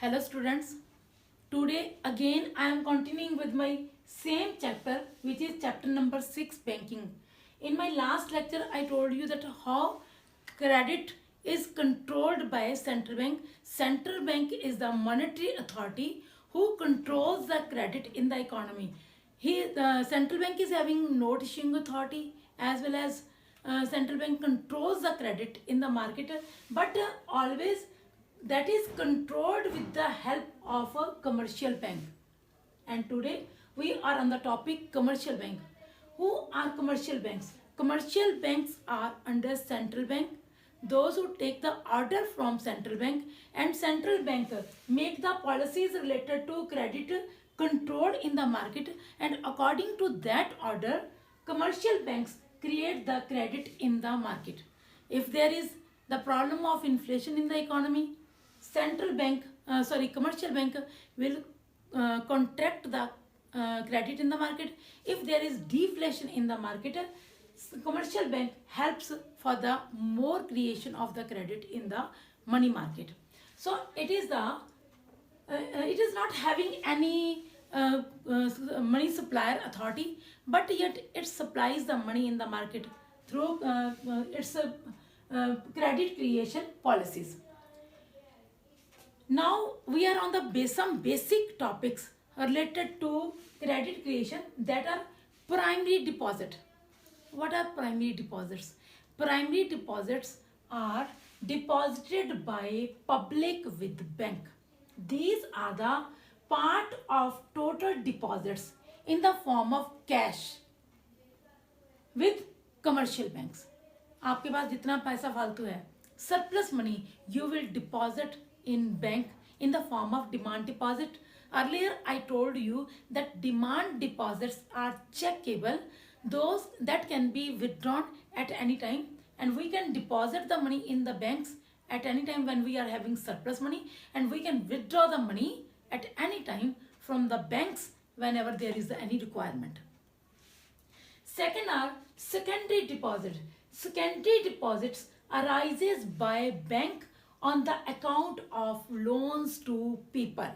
Hello students, today again I am continuing with my same chapter which is chapter number 6 banking. In my last lecture I told you that how credit is controlled by central bank. Central bank is the monetary authority who controls the credit in the economy. The central bank is having note issuing authority as well as central bank controls the credit in the market, but always that is controlled with the help of a commercial bank. And today we are on the topic commercial bank. Who are commercial banks? Commercial banks are under central bank, those who take the order from central bank, and central bank make the policies related to credit controlled in the market, and according to that order commercial banks create the credit in the market. If there is the problem of inflation in the economy, commercial bank will contract the credit in the market. If there is deflation in the market, commercial bank helps for the more creation of the credit in the money market. So it is not having any money supplier authority, but yet it supplies the money in the market through its credit creation policies. Now we are on some basic topics related to credit creation, that are primary deposit. What are primary deposits? Primary deposits are deposited by public with bank. These are the part of total deposits in the form of cash with commercial banks. आपके पास जितना पैसा फालतू है, surplus money, you will deposit in bank in the form of demand deposit. Earlier I told you that demand deposits are checkable, those that can be withdrawn at any time, and we can deposit the money in the banks at any time when we are having surplus money, and we can withdraw the money at any time from the banks whenever there is any requirement. Second are secondary deposit. Secondary deposits arises by bank on the account of loans to people.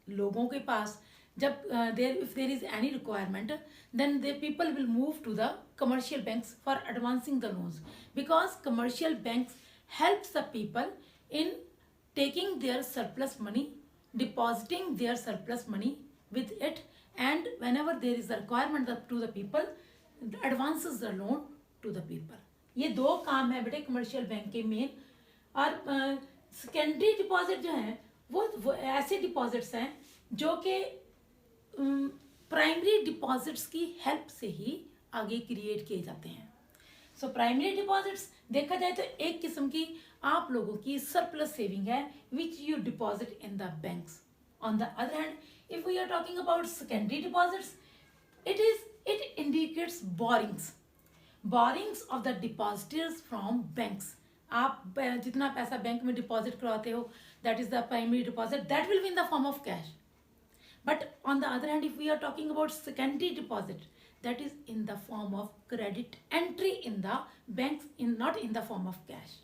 लोगों के पास जब if there is any requirement, then the people will move to the commercial banks for advancing the loans, because commercial banks helps the people in taking their surplus money, depositing their surplus money with it, and whenever there is a requirement to the people, advances the loan to the people. ये दो काम है बेटे commercial bank के main. और secondary deposit जो है वो ऐसे डिपॉजिट्स हैं जो कि प्राइमरी डिपॉजिट्स की हेल्प से ही आगे क्रिएट किए जाते हैं. सो प्राइमरी डिपॉजिट्स देखा जाए तो एक किस्म की आप लोगों की सरप्लस सेविंग है which you deposit in the banks. On the other hand, if we are talking about secondary deposits, it indicates borrowings of the depositors from banks. आप जितना पैसा बैंक में डिपॉजिट करवाते हो, that is the primary deposit, that will be in the form of cash. But on the other hand, if we are talking about secondary deposit, that is in the form of credit entry in the banks, not in the form of cash.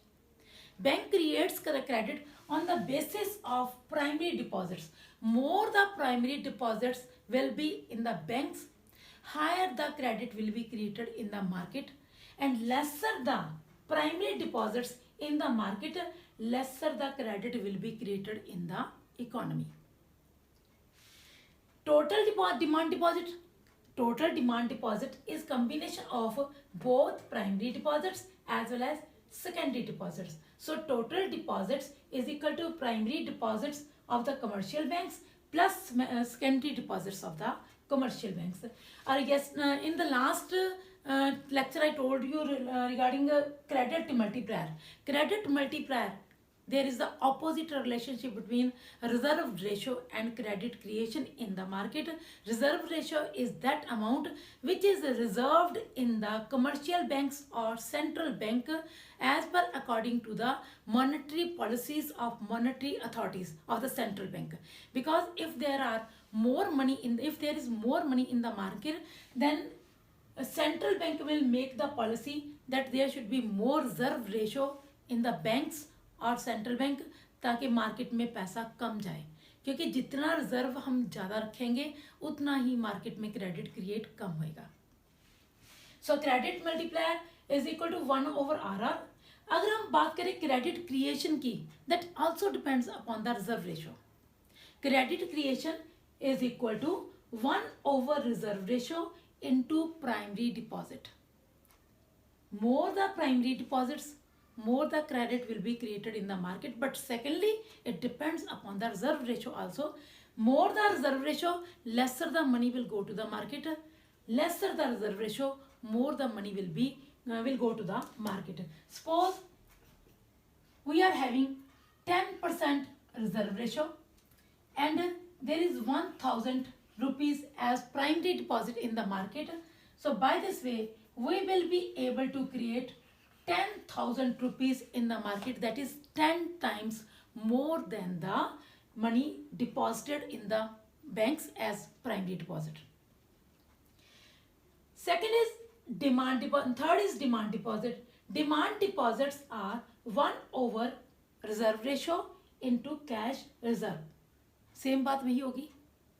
Bank creates credit on the basis of primary deposits. More the primary deposits will be in the banks, higher the credit will be created in the market, and lesser the primary deposits in the market, lesser the credit will be created in the economy. Total demand deposit. Total demand deposit is combination of both primary deposits as well as secondary deposits. So total deposits is equal to primary deposits of the commercial banks plus secondary deposits of the commercial banks. Yes, in the last lecture I told you regarding credit multiplier. Credit multiplier, there is the opposite relationship between reserve ratio and credit creation in the market. Reserve ratio is that amount which is reserved in the commercial banks or central bank as per according to the monetary policies of monetary authorities of the central bank. Because if there is more money in the market, then a central bank will make the policy that there should be more reserve ratio in the banks और central bank, ताकि market में पैसा कम जाए, क्योंकि जितना reserve हम ज़्यादा रखेंगे उतना ही मार्केट में क्रेडिट क्रिएट कम होएगा। So credit multiplier is equal to 1/RR। अगर हम बात करें क्रेडिट क्रिएशन की, that also depends upon the reserve ratio. Credit creation is equal to 1/रिजर्व ratio into primary deposit. More the primary deposits, more the credit will be created in the market. But secondly, it depends upon the reserve ratio also. More the reserve ratio, lesser the money will go to the market. Lesser the reserve ratio, more the money will go to the market. Suppose we are having 10% reserve ratio and there is 1000 rupees as primary deposit in the market. So by this way we will be able to create 10,000 rupees in the market, that is 10 times more than the money deposited in the banks as primary deposit. Second is demand deposit, third is demand deposit. Demand deposits are 1/reserve ratio into cash reserve. Same बात वही होगी,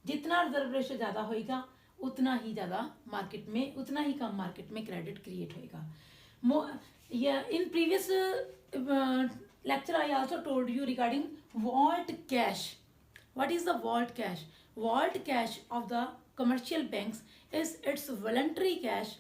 जितना reserve ratio ज़्यादा होएगा उतना ही ज़्यादा market में, उतना ही कम मार्केट में क्रेडिट क्रिएट होएगा। In previous lecture I also told you regarding vault cash. What is the vault cash? Vault cash of the commercial banks is its voluntary cash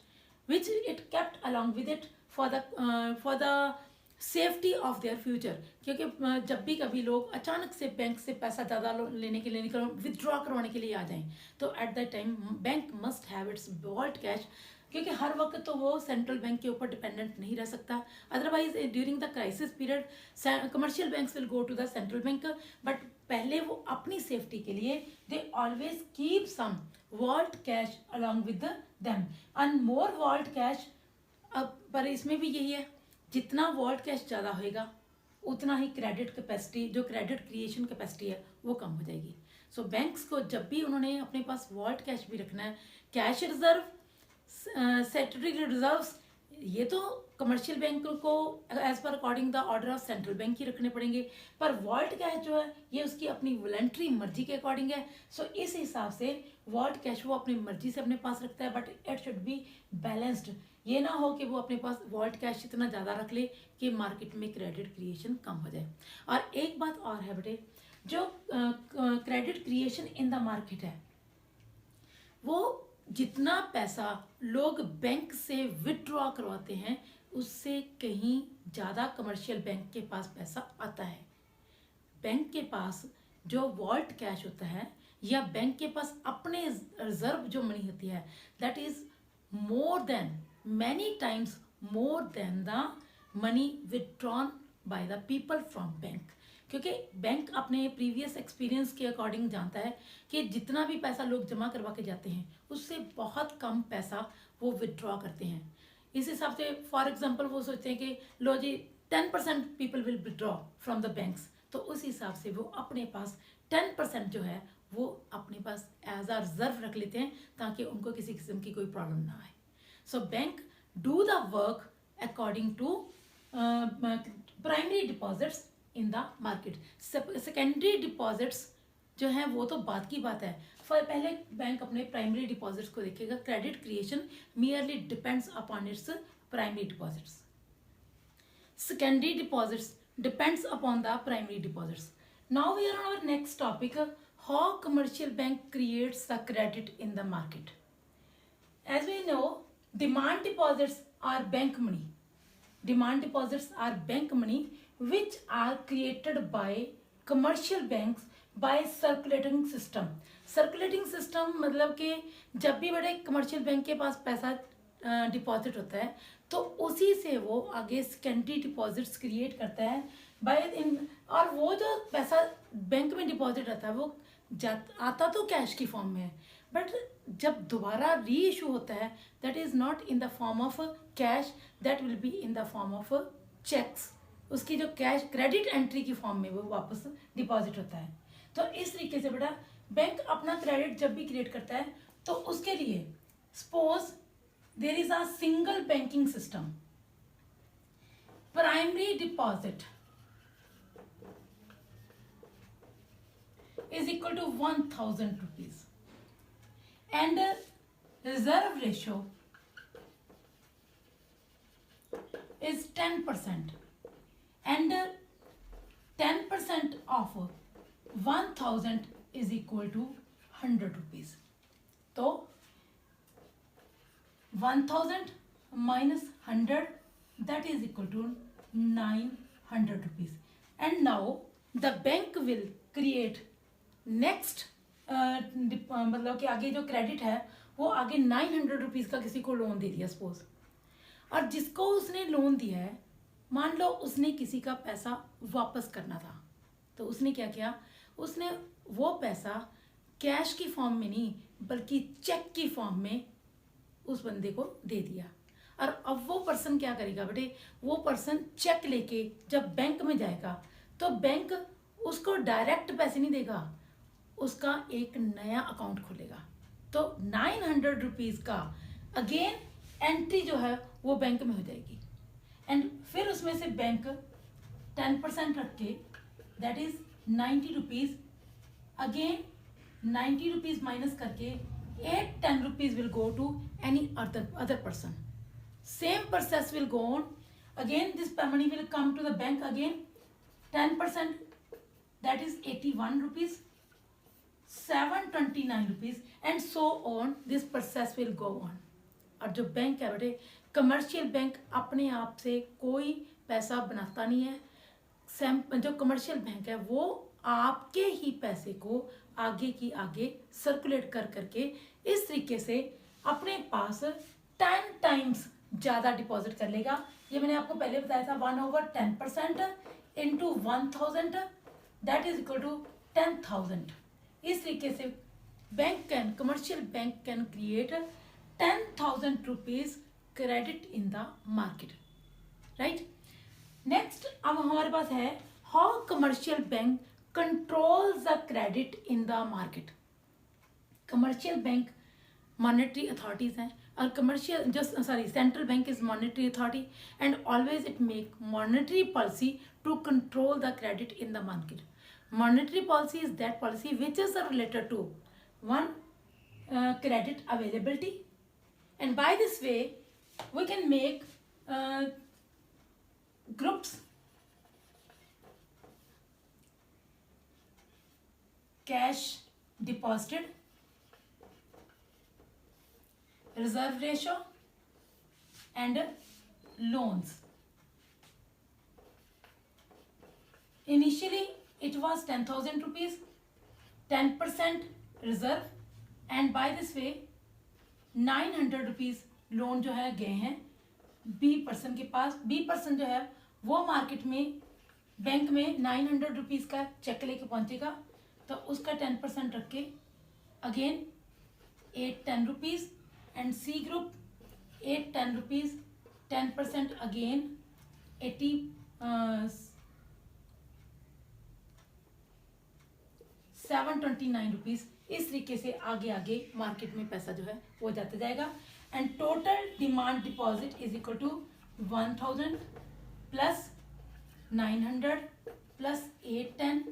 which it kept along with it for the safety of their future. क्योंकि जब भी कभी लोग अचानक से bank से पैसा ज़्यादा लेने के लिए विथड्रॉ करवाने के लिए आ जाएं, तो at that time bank must have its vault cash, क्योंकि हर वक्त तो वो सेंट्रल बैंक के ऊपर डिपेंडेंट नहीं रह सकता। Otherwise during the crisis period commercial banks will go to the central bank, but पहले वो अपनी सेफ्टी के लिए they always keep some vault cash along with them and more vault cash. अब पर इसमें भी यही है, जितना वॉल्ट कैश ज़्यादा होएगा उतना ही क्रेडिट कैपेसिटी, जो क्रेडिट क्रिएशन कैपेसिटी है वो कम हो जाएगी। सो बैंक्स को जब भी उन्होंने अपने पास वॉल्ट कैश भी रखना है, कैश रिजर्व, स्टैट्यूटरी रिजर्व्स, ये तो कमर्शियल बैंक को as per according the order of central bank ही रखने पड़ेंगे, पर वॉल्ट कैश जो है ये उसकी अपनी वॉलंटरी मर्जी के अकॉर्डिंग है। सो इस हिसाब से वॉल्ट कैश वो अपनी मर्जी से अपने पास रखता है, but it should be balanced. ये ना हो कि वो अपने पास वॉल्ट कैश इतना ज़्यादा रख ले कि मार्केट में क्रेडिट क्रिएशन कम हो जाए। और एक बात और है बेटे, जो credit creation in the market है, वो जितना पैसा लोग बैंक से विथड्रॉ करवाते हैं उससे कहीं ज़्यादा कमर्शियल बैंक के पास पैसा आता है। बैंक के पास जो वॉल्ट कैश होता है या बैंक के पास अपने रिजर्व जो मनी होती है, that is more than, many times more than the money withdrawn by the people from bank। क्योंकि बैंक अपने प्रीवियस एक्सपीरियंस के अकॉर्डिंग जानता है कि जितना भी पैसा लोग जमा करवा के जाते हैं उससे बहुत कम पैसा वो विथड्रॉ करते हैं। इस हिसाब से फॉर एग्जांपल वो सोचते हैं कि लो जी 10% people will withdraw from the banks, तो उस हिसाब से वो अपने पास 10% जो है वो अपने पास एज अ रिजर्व रख लेते हैं ताकि उनको किसी किस्म की कोई प्रॉब्लम ना आए। So bank do the work according to primary deposits in the market. Secondary deposits जो हैं वो तो बात की बात है। पहले बैंक अपने प्राइमरी डिपॉजिट्स को देखेगा। Credit creation merely depends upon its primary deposits. Secondary deposits depends upon the primary deposits. Now we are on our next topic, how commercial bank creates the credit in the market. As we know, demand deposits are bank money. Demand deposits are bank money which are created by commercial banks by circulating system. Circulating system मतलब कि जब भी बड़े commercial bank के पास पैसा deposit होता है तो उसी से वो आगे सेकेंडरी डिपॉजिट्स क्रिएट करता है बाय इन, और वो जो पैसा बैंक में डिपॉजिट रहता है वो आता तो कैश की फॉर्म में है, बट जब दोबारा री इशू होता है that is not in the form of cash, that will be in the form of cheques. उसकी जो कैश क्रेडिट एंट्री की फॉर्म में वो वापस डिपॉजिट होता है। तो इस तरीके से बेटा बैंक अपना क्रेडिट जब भी क्रिएट करता है तो उसके लिए suppose there is a single banking system, primary deposit is equal to 1000 rupees, and reserve ratio is 10%, and 10% of 1000 is equal to 100 rupees. तो 1000 minus 100, that is equal to 900 rupees. And now the bank will create next मतलब कि आगे जो credit है वो आगे 900 rupees का किसी को लोन दे दिया सपोज, और जिसको उसने लोन दिया है मान लो उसने किसी का पैसा वापस करना था, तो उसने क्या किया, उसने वो पैसा कैश की फॉर्म में नहीं बल्कि चेक की फॉर्म में उस बंदे को दे दिया। और अब वो पर्सन क्या करेगा बेटे, वो पर्सन चेक लेके जब बैंक में जाएगा तो बैंक उसको डायरेक्ट पैसे नहीं देगा, उसका एक नया अकाउंट खोलेगा। तो 900 रुपीज़ का अगेन एंट्री जो है वो बैंक में हो जाएगी, एंड फिर उसमें से बैंक 10% रख के that is 90 rupees, again 90 rupees minus करके 10 rupees will go to any other person. Same process will go on. Again, this money will come to the bank again. 10%, that is 81 rupees, 729 rupees, and so on. This process will go on. और जो bank है बेटे, commercial bank अपने आप से कोई पैसा बनाता नहीं है। जो कमर्शियल बैंक है वो आपके ही पैसे को आगे की आगे सर्कुलेट कर करके इस तरीके से अपने पास 10 टाइम्स ज़्यादा डिपॉजिट कर लेगा। ये मैंने आपको पहले बताया था 1/10% into 1000 that is equal to 10,000। इस तरीके से commercial bank can create 10,000 rupees credit in the market, right. Next अब हमारे पास है how commercial bank controls the credit in the market. Commercial bank monetary authorities हैं और commercial central bank is monetary authority and always it make monetary policy to control the credit in the market. Monetary policy is that policy which is related to one credit availability, and by this way we can make groups cash deposited, reserve ratio, and loans. Initially it was 10,000 rupees, 10% reserve, and by this way 900 rupees loan जो है गए हैं B person के पास। B person जो है वो market में bank में 900 रुपीज़ का चेक लेके पहुंचेगा, तो उसका 10% रख के again 810 rupees, and C group 810 rupees, 10% again 729 rupees. इस तरीके से आगे आगे मार्केट में पैसा जो है वो जाता जाएगा, and total demand deposit is equal to 1000 plus 900 plus 810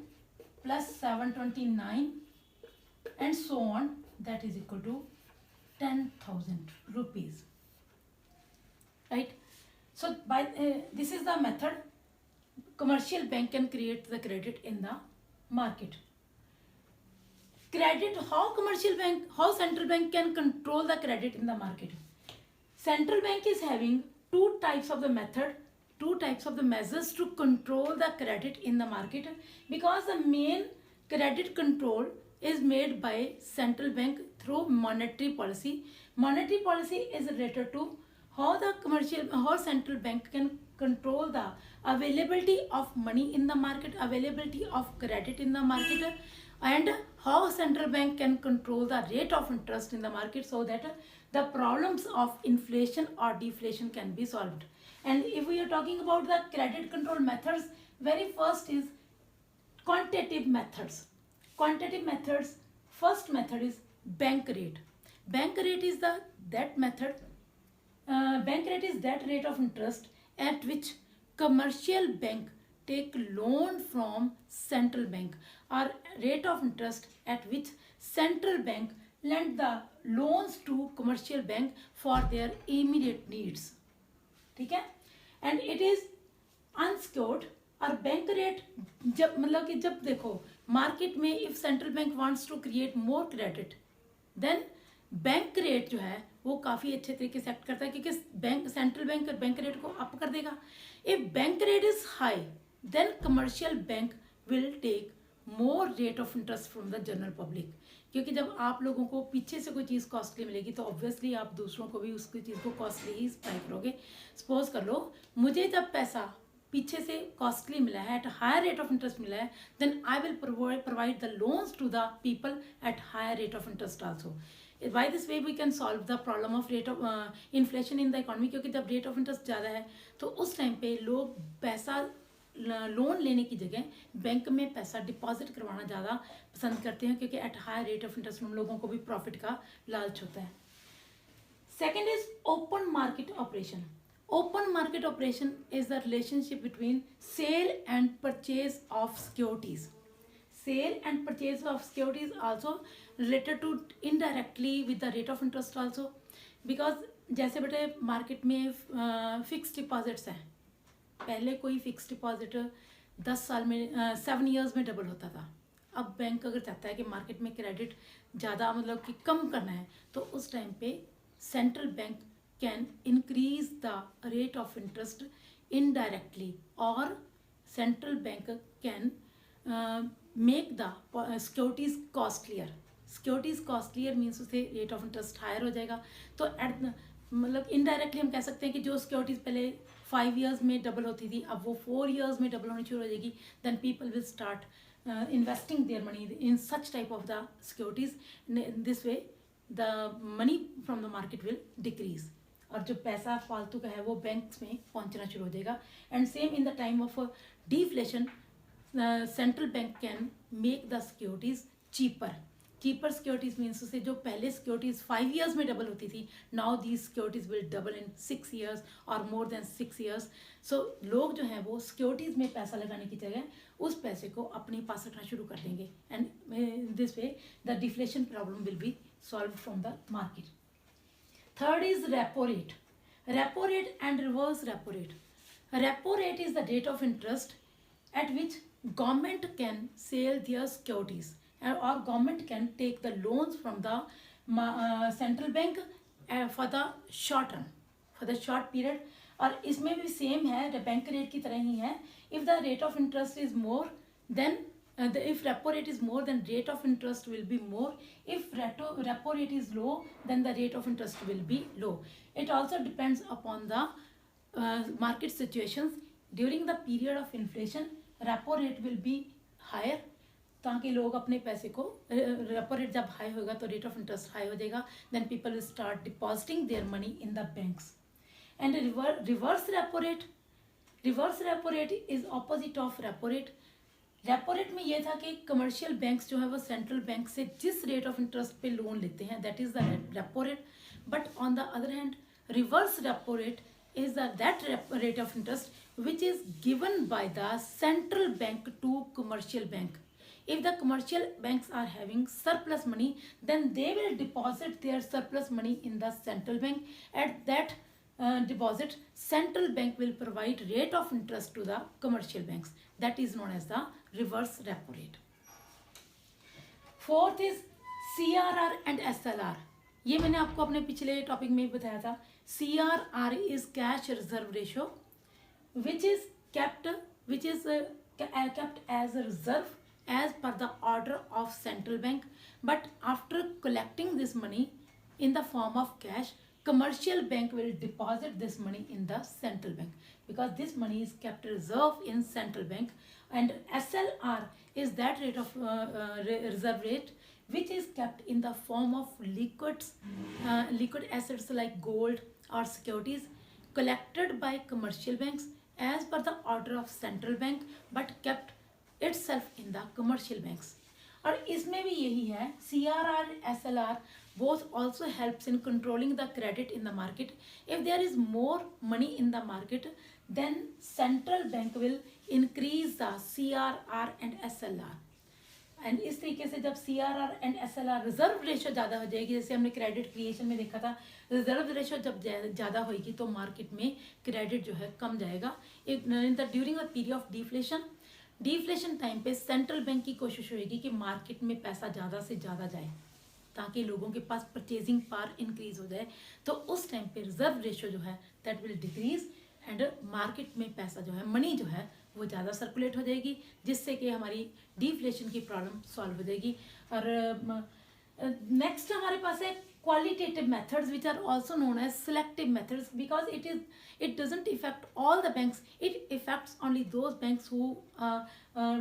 plus 729 and so on, that is equal to 10,000 rupees, right. So by this is the method commercial bank can create the credit in the market. Credit, how central bank can control the credit in the market. Central bank is having two types of the measures to control the credit in the market, because the main credit control is made by central bank through monetary policy. Monetary policy is related to how central bank can control the availability of money in the market, availability of credit in the market, and how central bank can control the rate of interest in the market so that the problems of inflation or deflation can be solved. And if we are talking about the credit control methods, very first is quantitative methods. Quantitative methods, first method is bank rate. Bank rate is that method. Bank rate is that rate of interest at which commercial bank take loan from central bank, or rate of interest at which central bank lend the loans to commercial bank for their immediate needs. ठीक है, and it is unsecured. और bank rate जब मतलब कि जब देखो market में if central bank wants to create more credit, then bank rate जो है वो काफ़ी अच्छे तरीके से एक्ट करता है, क्योंकि बैंक सेंट्रल बैंक रेट को अप कर देगा। If bank rate is high, then commercial bank will take more rate of interest from the general public, क्योंकि जब आप लोगों को पीछे से कोई चीज़ कॉस्टली मिलेगी तो ऑब्वियसली आप दूसरों को भी उसकी चीज़ को कॉस्टली ही सप्लाई करोगे। सपोज कर लो मुझे जब पैसा पीछे से कॉस्टली मिला है, at higher rate of interest मिला है, then I will provide the loans to the people at higher rate of interest also. By this way we can solve the problem of rate of inflation in the economy, क्योंकि जब rate of interest ज़्यादा है तो उस time पे लोग पैसा loan लेने की जगह बैंक में पैसा डिपॉजिट करवाना ज़्यादा पसंद करते हैं, क्योंकि at high rate of interest उन लोगों को भी प्रॉफिट का लालच होता है। Second is open market operation. Open market operation is the relationship between sale and purchase of securities. Sale and purchase of securities also related to indirectly with the rate of interest also, because जैसे बेटे market में fix deposits हैं, पहले कोई fix deposit 10 साल में 7 years में double होता था। अब बैंक अगर चाहता है कि मार्केट में क्रेडिट ज़्यादा मतलब कि कम करना है, तो उस टाइम पे central bank can increase the rate of interest indirectly, और central bank can make the securities costlier. Securities costlier means उससे रेट ऑफ इंटरेस्ट हायर हो जाएगा। तो एट मतलब इनडायरेक्टली हम कह सकते हैं कि जो सिक्योरिटीज पहले 5 ईयर्स में डबल होती थी, अब वो 4 ईयर्स में डबल होनी शुरू हो जाएगी। Then people will start investing their money in such type of the securities. This way the money from the market will decrease, और जो पैसा फालतू का है वो बैंक्स में पहुंचना शुरू हो जाएगा। And same in the time of deflation central bank can make the securities cheaper. Cheaper securities means से जो पहले सिक्योरिटीज 5 ईयर्स में डबल होती थी, now these securities will double in 6 years और मोर देन 6 ईयर्स। सो लोग जो हैं वो सिक्योरिटीज में पैसा लगाने की जगह उस पैसे को अपने पास रखना शुरू कर देंगे, and this way the deflation problem will be solve from the market. Third is repo rate. Repo rate and reverse repo rate. Repo rate is the rate of interest at which government can sell their securities, or government can take the loans from the central bank for the short term, for the short period। और इसमें भी same है, bank rate की तरह ही है। If the rate of interest is more than if repo rate is more, then rate of interest will be more. If repo rate is low, then the rate of interest will be low. It also depends upon the market situations. During the period of inflation, repo rate will be higher, ताकि लोग अपने पैसे को repo rate जब high होगा तो rate of interest high हो जाएगा, then people will start depositing their money in the banks. And reverse repo rate is opposite of repo rate. Repo rate में ये था कि कमर्शियल बैंक्स जो है वो सेंट्रल बैंक से जिस रेट ऑफ इंटरेस्ट पे लोन लेते हैं, that is the repo rate. But on the other hand reverse repo rate is that rate of interest which is given by the central bank to commercial bank. If the commercial banks are having surplus money, then they will deposit their surplus money in the central bank. At that deposit, central bank will provide rate of interest to the commercial banks. That is known as the reverse repo rate. Fourth is CRR and SLR. ये मैंने आपको अपने पिछले topic में बताया था। CRR is cash reserve ratio, which is kept as a reserve as per the order of central bank. But after collecting this money in the form of cash, commercial bank will deposit this money in the central bank, because this money is kept reserve in central bank. And SLR is that rate of reserve rate which is kept in the form of liquid assets like gold or securities collected by commercial banks as per the order of central bank, but kept itself in the commercial banks. और इसमें भी यही है, CRR, SLR both also helps in controlling the credit in the market. If there is more money in the market, then central bank will increase the CRR and SLR. And इस तरीके से जब CRR and SLR reserve ratio ज़्यादा हो जाएगी, जैसे हमने credit creation में देखा था, रिजर्व रेशो जब ज़्यादा होगी तो मार्केट में क्रेडिट जो है कम जाएगा. In the during the period of deflation time पे सेंट्रल बैंक की कोशिश होगी कि मार्केट में पैसा ज़्यादा से ज़्यादा जाए ताकि लोगों के पास परचेजिंग पावर इंक्रीज हो जाए. तो उस टाइम पे रिजर्व रेशो जो है that will decrease and market में पैसा जो है, मनी जो है वो ज़्यादा सर्कुलेट हो जाएगी, जिससे कि हमारी डिफ्लेशन की प्रॉब्लम सॉल्व हो जाएगी. और नेक्स्ट हमारे पास है qualitative methods, which are also known as selective methods, because it doesn't affect all the banks, it affects only those banks who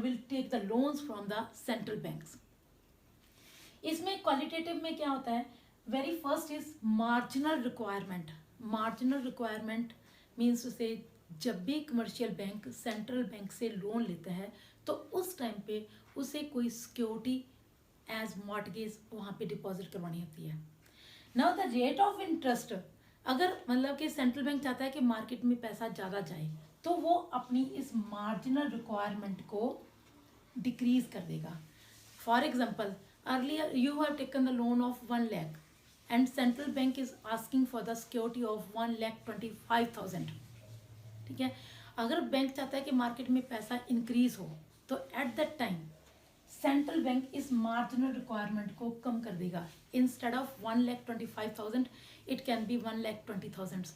will take the loans from the central banks. इसमें qualitative में क्या होता है, very first is marginal requirement. Marginal requirement means उसे जब भी commercial bank central bank से loan लेता है तो उस टाइम पे उसे कोई सिक्योरिटी एज मॉर्टगेज वहाँ पे डिपॉजिट करवानी होती है. Now the rate of interest, अगर मतलब कि सेंट्रल बैंक चाहता है कि मार्केट में पैसा ज़्यादा जाए तो वो अपनी इस मार्जिनल रिक्वायरमेंट को डिक्रीज कर देगा. For example, earlier you have taken the loan of 1 lakh and central bank is asking for the security of 1,25,000. ठीक है, अगर बैंक चाहता है कि मार्केट में पैसा इंक्रीज हो तो at that time central bank इस मार्जिनल रिक्वायरमेंट को कम कर देगा. Instead of 1,25,000 it can be 1,20,000.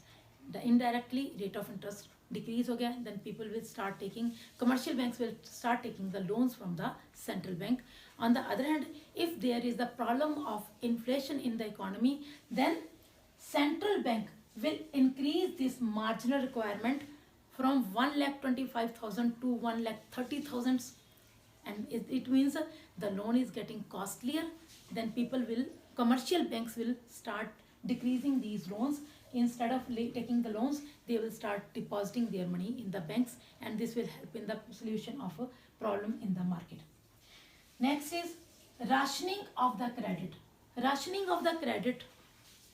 Indirectly rate of interest decrease हो गया, then people will start taking, commercial banks will start taking the loans from the central bank. On the other hand, if there is the problem of inflation in the economy, then central bank will increase this marginal requirement from 1,25,000 to 1,30,000, and it means the loan is getting costlier. Then commercial banks will start decreasing these loans. Instead of taking the loans, they will start depositing their money in the banks, and this will help in the solution of a problem in the market. Next is rationing of the credit. Rationing of the credit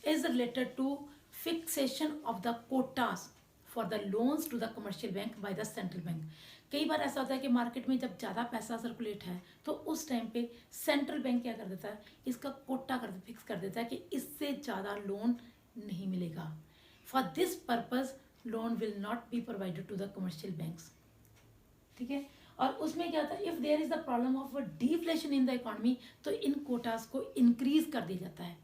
is related to fixation of the quotas for the loans to the commercial bank by the central bank. कई बार ऐसा होता है कि market में जब ज़्यादा पैसा circulate है तो उस टाइम पे सेंट्रल बैंक क्या कर देता है, इसका कोटा फिक्स कर देता है कि इससे ज़्यादा लोन नहीं मिलेगा. For this purpose loan will not be provided to the commercial banks. ठीक है, और उसमें क्या होता है, if there is the problem of deflation in the economy तो इन कोटास को इंक्रीज कर दिया जाता है.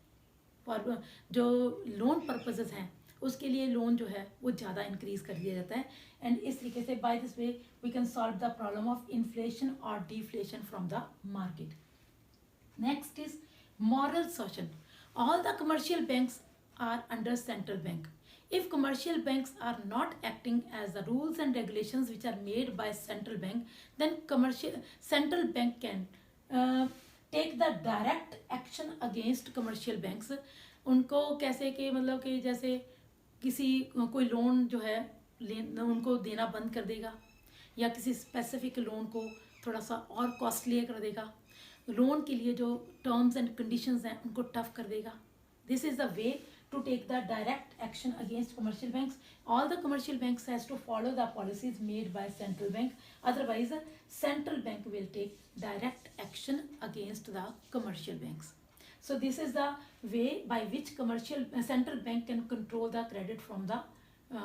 फॉर जो लोन पर्पसेस हैं उसके लिए लोन जो है वो ज़्यादा इंक्रीज कर दिया जाता है. एंड इस तरीके से by this way we can solve the problem of inflation और deflation from the market. Next is moral solution. All the commercial banks are under central bank. If commercial banks are not acting as the rules and regulations which are made by central bank, then central bank can take the direct action against commercial banks. उनको कैसे कि मतलब कि जैसे कोई loan जो है उनको देना बंद कर देगा या किसी स्पेसिफिक लोन को थोड़ा सा और कॉस्टली कर देगा. लोन के लिए जो टर्म्स एंड कंडीशंस हैं उनको टफ कर देगा. This is the way to take the direct action against commercial banks. All the commercial banks has to follow the policies made by central bank. Otherwise, central bank will take direct action against the commercial banks. So this is the way by which central bank can control the credit from the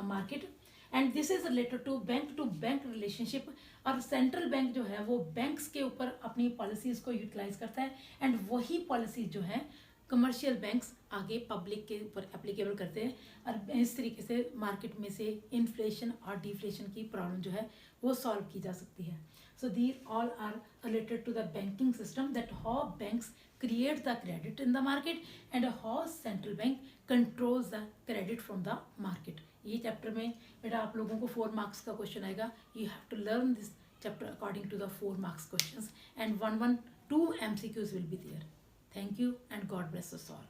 market. And this is related to bank relationship. और central bank जो है वो banks के ऊपर अपनी policies को utilise करता है एंड वही पॉलिसीज जो है कमर्शियल बैंक्स आगे पब्लिक के ऊपर एप्लीकेबल करते हैं. और इस तरीके से मार्केट में से इन्फ्लेशन और डिफ्लेशन की प्रॉब्लम जो है वो सॉल्व की जा सकती है. So these all are related to the banking system, that how banks create the credit in the market and how central bank controls the credit from the market. ये chapter में बेटा आप लोगों को 4 मार्क्स का क्वेश्चन आएगा. You have to learn this chapter according to the 4 marks questions, and 1-2 MCQs will be there. Thank you and God bless us all.